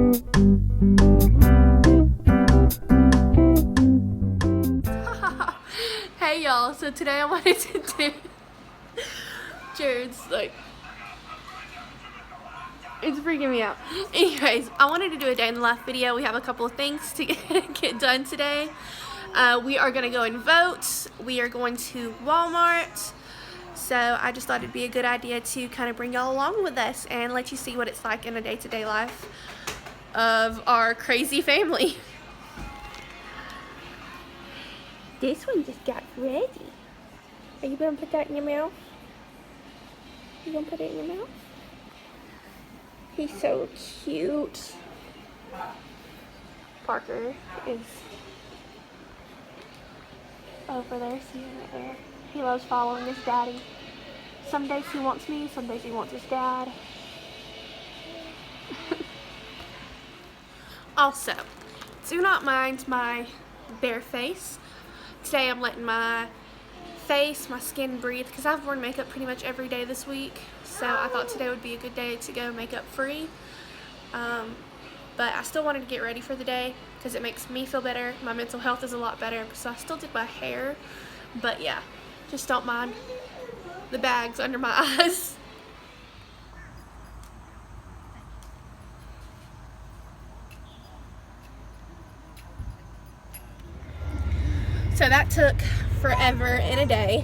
Hey y'all, so today I wanted to do Jared's like, it's freaking me out. Anyways, I wanted to do a day in the life video. We have a couple of things to get done today. We are gonna go and vote. We are going to Walmart. So I just thought it'd be a good idea to kind of bring y'all along with us and let you see what it's like in a day-to-day life of our crazy family. This one just got ready. Are you gonna put that in your mouth? You gonna put it in your mouth? He's so cute. Parker is over there, see him right there. He loves following his daddy. Some days he wants me, some days he wants his dad. Also, do not mind my bare face. Today I'm letting my face, my skin breathe because I've worn makeup pretty much every day this week. So I thought today would be a good day to go makeup free. But I still wanted to get ready for the day because it makes me feel better. My mental health is a lot better. So I still did my hair. But yeah, just don't mind the bags under my eyes. So that took forever in a day.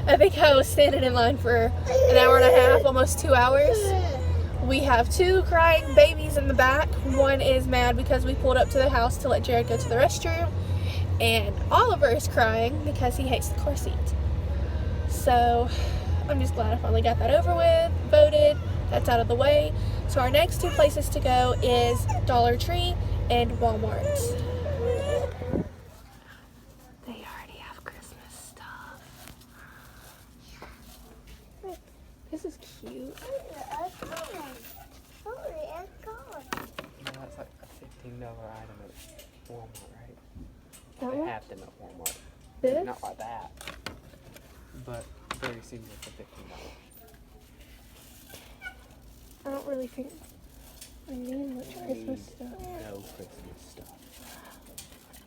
I think I was standing in line for an hour and a half, almost 2 hours. We have 2 crying babies in the back. One is mad because we pulled up to the house to let Jared go to the restroom. And Oliver is crying because he hates the car seat. So I'm just glad I finally got that over with, voted, that's out of the way. So our next 2 places to go is Dollar Tree and Walmart. They already have Christmas stuff. This is cute. That's like a $15 item at Walmart, right? That They one? have them at Walmart. This? Not like that, but very similar for $15. I don't really think I need much Christmas stuff. No Christmas stuff.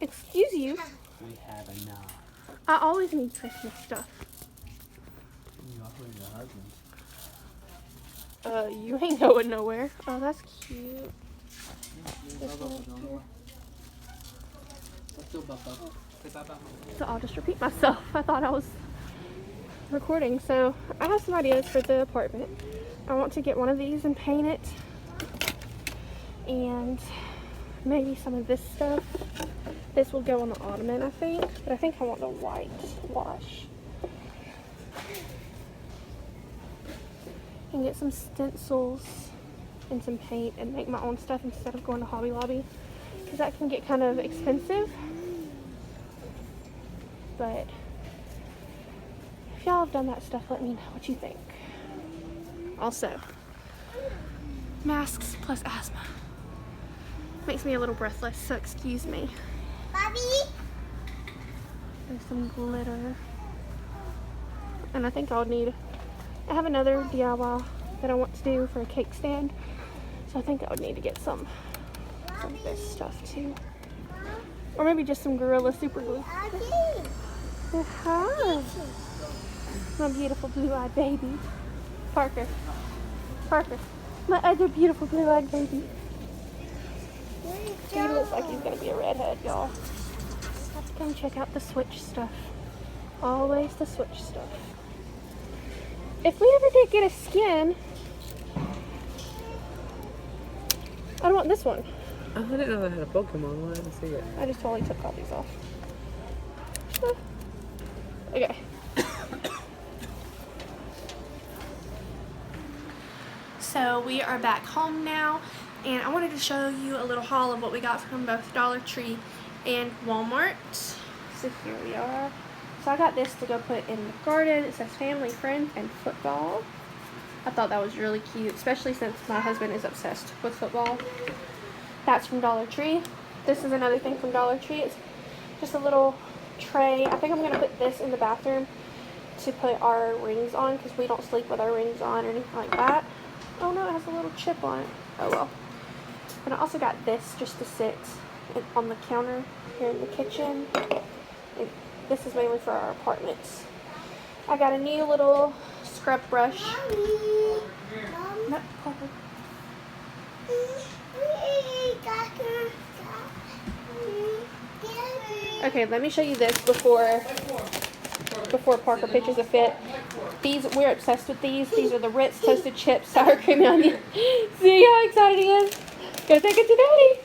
Excuse you. We have enough. I always need Christmas stuff. You offer your husband. You ain't going nowhere. Oh, that's cute. This one here. So I'll just repeat myself. I thought I was recording. So I have some ideas for the apartment. I want to get one of these and paint it. And maybe some of this stuff. This will go on the ottoman, I think. But I think I want the white wash. And get some stencils and some paint and make my own stuff instead of going to Hobby Lobby. Because that can get kind of expensive. But if y'all have done that stuff, let me know what you think. Also, masks plus asthma makes me a little breathless, so excuse me. Bobby? There's some glitter. And I think I'll need, I have another DIY that I want to do for a cake stand. So I think I would need to get some of this stuff too. Or maybe just some Gorilla Super Glue. Hi. My beautiful blue-eyed baby. Parker. Parker. My other beautiful blue-eyed baby. He looks like he's gonna be a redhead, y'all. Let's come check out the Switch stuff. Always the Switch stuff. If we ever did get a skin, I want this one. I didn't know they had a Pokemon. I didn't see it. I just totally took all these off. Okay. So we are back home now, and I wanted to show you a little haul of what we got from both Dollar Tree and Walmart. So here we are. So I got this to go put in the garden. It says family, friends, and football. I thought that was really cute, especially since my husband is obsessed with football. That's from Dollar Tree. This is another thing from Dollar Tree. It's just a little tray. I think I'm going to put this in the bathroom to put our rings on because we don't sleep with our rings on or anything like that. Oh no, it has a little chip on it. Oh well. And I also got this just to sit on the counter here in the kitchen. This is mainly for our apartments. I got a new little scrub brush. No, Parker. Okay, let me show you this before Parker pitches a fit. These, we're obsessed with these. These are the Ritz toasted chips, sour cream and onion. See how excited he is? Go take it to Daddy.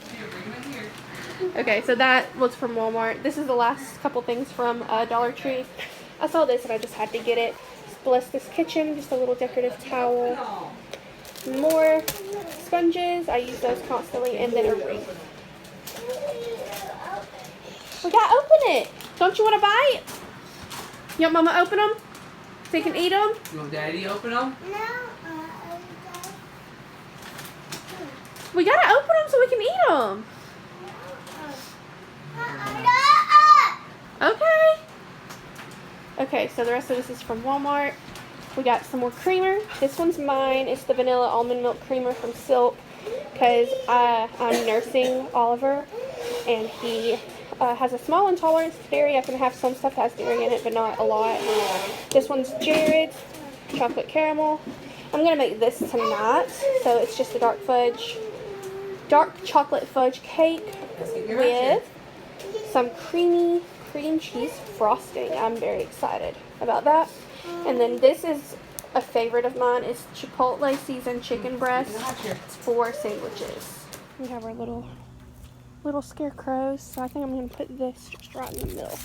Okay, so that was from Walmart. This is the last couple things from Dollar Tree. I saw this and I just had to get it. Bless this kitchen, just a little decorative towel. More sponges. I use those constantly, and then a ring. We gotta open it. Don't you want to bite? You want Mama open them so you can eat them? You want Daddy to open them? No. We gotta open them so we can eat them. Okay. Okay, so the rest of this is from Walmart. We got some more creamer. This one's mine. It's the vanilla almond milk creamer from Silk, because I'm nursing Oliver, and he has a small intolerance to dairy. I can have some stuff that has dairy in it, but not a lot. This one's Jared's chocolate caramel. I'm gonna make this tonight, so it's just a dark chocolate fudge cake with some cream cheese frosting. I'm very excited about that. And then this is a favorite of mine. It's Chipotle seasoned chicken breast. It's 4 sandwiches. We have our little scarecrows. So I think I'm going to put this just right in the middle.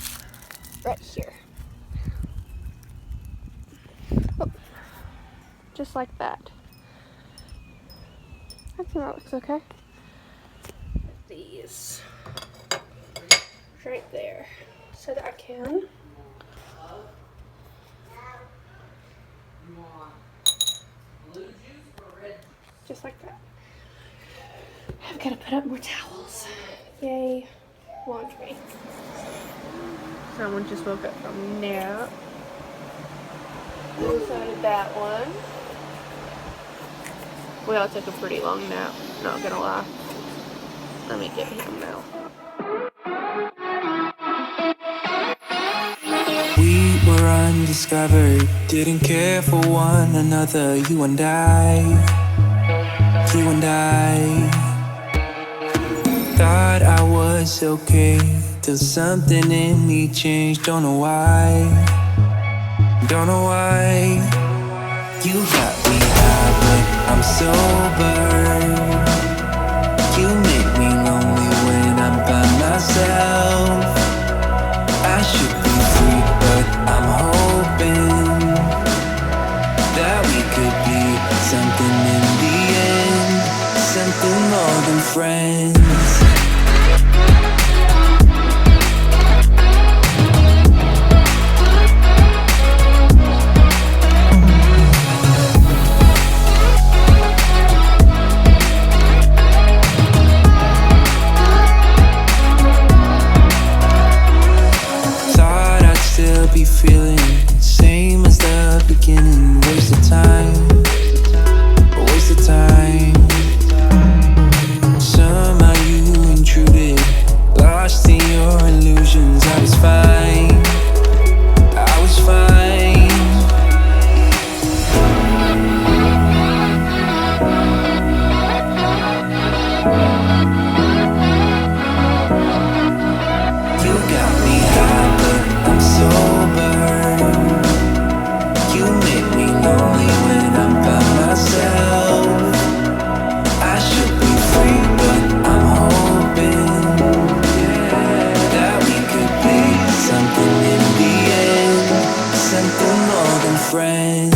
Right here. Oh, just like that. I think that looks okay. These right there. So that I can just like that. I've got to put up more towels. Yay, laundry. Someone just woke up from a nap. So did that one. We all took a pretty long nap, not gonna lie. Let me get him now. We were undiscovered, didn't care for one another, you and I. Thought I was okay, till something in me changed, don't know why. You got me high, but I'm sober. You make me lonely when I'm by myself. I should be free, but I'm hoping that we could be something in the end, something more than friends. Be feeling same as the beginning. Waste of time. Somehow you intruded, lost in your illusions. I was fine. You got me high, but I'm sober. You make me lonely when I'm by myself. I should be free, but I'm hoping that we could be something in the end, something more than friends.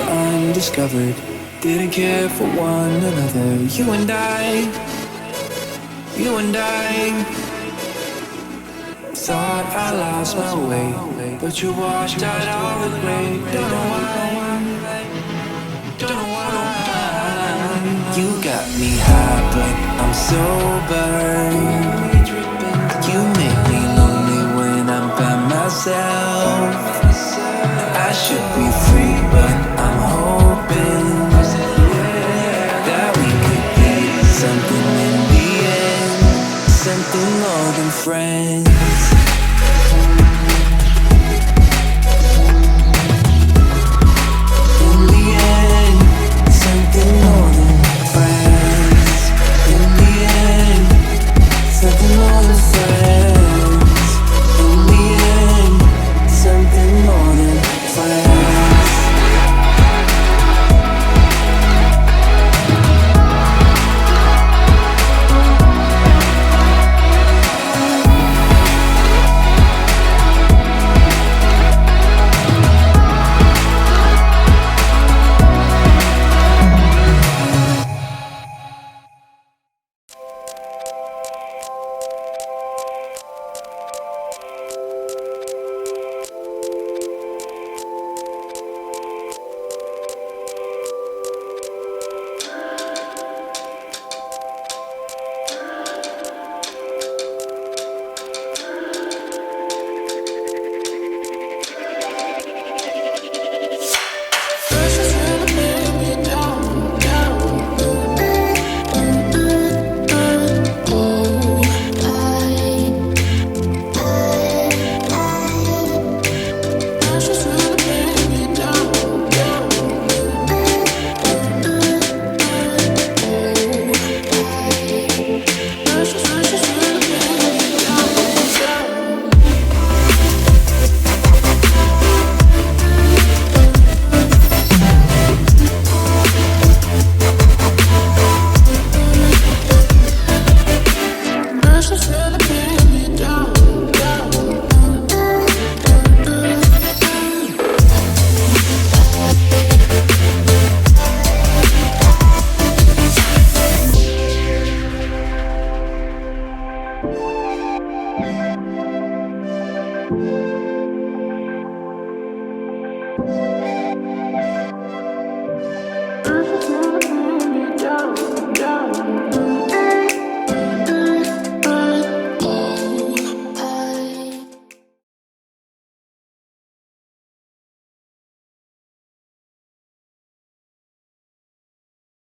Undiscovered, didn't care for one another. You and I thought I lost my way, but you washed out all the gray. Don't know why. me high, but I'm sober. You make me lonely when I'm by myself. I should be free.